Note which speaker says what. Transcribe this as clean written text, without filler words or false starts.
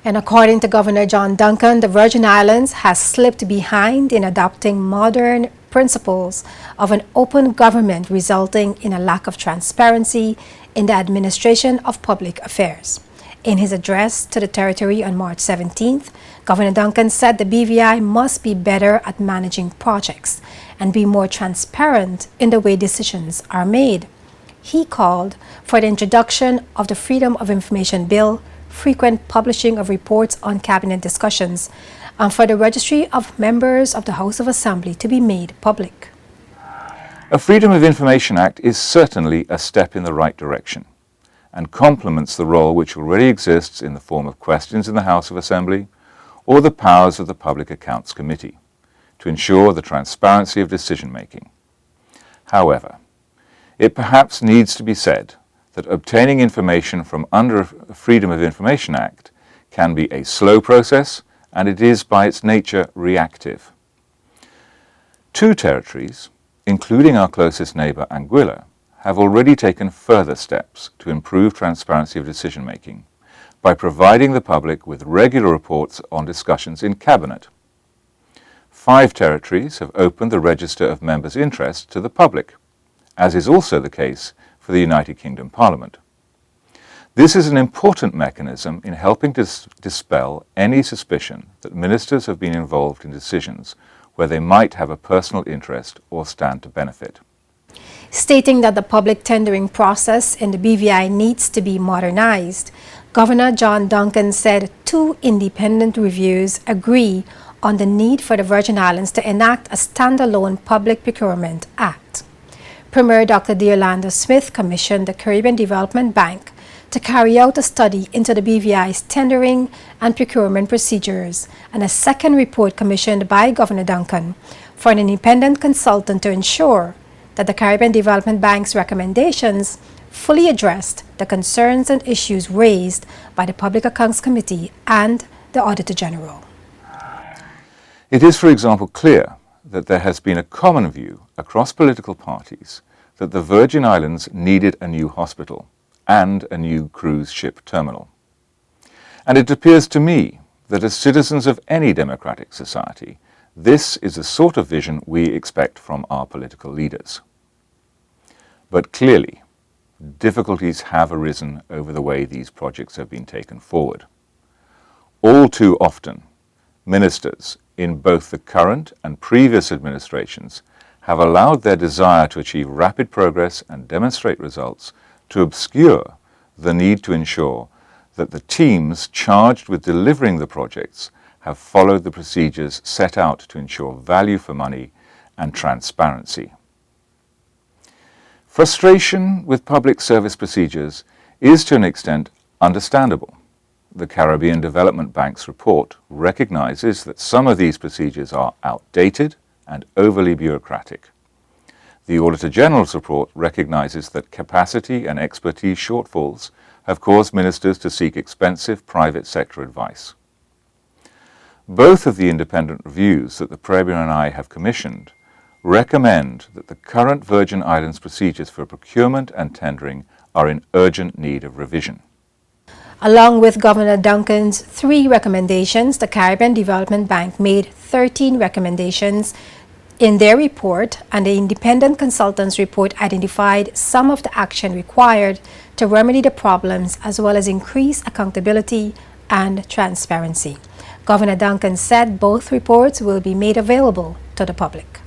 Speaker 1: And according to Governor John Duncan, the Virgin Islands has slipped behind in adopting modern principles of an open government, resulting in a lack of transparency in the administration of public affairs. In his address to the territory on March 17th, Governor Duncan said the BVI must be better at managing projects and be more transparent in the way decisions are made. He called for the introduction of the Freedom of Information Bill, frequent publishing of reports on cabinet discussions, and for the registry of members of the House of Assembly to be made public.
Speaker 2: A Freedom of Information Act is certainly a step in the right direction and complements the role which already exists in the form of questions in the House of Assembly or the powers of the Public Accounts Committee to ensure the transparency of decision-making. However, it perhaps needs to be said that obtaining information from under a Freedom of Information Act can be a slow process, and it is by its nature reactive. Two territories, including our closest neighbour Anguilla, have already taken further steps to improve transparency of decision-making by providing the public with regular reports on discussions in Cabinet. 5 territories have opened the register of members' interest to the public, as is also the case for the United Kingdom Parliament. This is an important mechanism in helping to dispel any suspicion that ministers have been involved in decisions where they might have a personal interest or stand to benefit.
Speaker 1: Stating that the public tendering process in the BVI needs to be modernized, Governor John Duncan said 2 independent reviews agree on the need for the Virgin Islands to enact a standalone Public Procurement Act. Premier Dr. D'Orlando Smith commissioned the Caribbean Development Bank to carry out a study into the BVI's tendering and procurement procedures, and a second report commissioned by Governor Duncan for an independent consultant to ensure that the Caribbean Development Bank's recommendations fully addressed the concerns and issues raised by the Public Accounts Committee and the Auditor General.
Speaker 2: It is, for example, clear that there has been a common view across political parties that the Virgin Islands needed a new hospital and a new cruise ship terminal. And it appears to me that as citizens of any democratic society, this is the sort of vision we expect from our political leaders. But clearly, difficulties have arisen over the way these projects have been taken forward. All too often, ministers in both the current and previous administrations have allowed their desire to achieve rapid progress and demonstrate results to obscure the need to ensure that the teams charged with delivering the projects have followed the procedures set out to ensure value for money and transparency. Frustration with public service procedures is to an extent understandable. The Caribbean Development Bank's report recognizes that some of these procedures are outdated and overly bureaucratic. The Auditor General's report recognizes that capacity and expertise shortfalls have caused ministers to seek expensive private sector advice. Both of the independent reviews that the Premier and I have commissioned recommend that the current Virgin Islands procedures for procurement and tendering are in urgent need of revision.
Speaker 1: Along with Governor Duncan's 3 recommendations, the Caribbean Development Bank made 13 recommendations in their report, and the independent consultant's report identified some of the action required to remedy the problems as well as increase accountability and transparency. Governor Duncan said both reports will be made available to the public.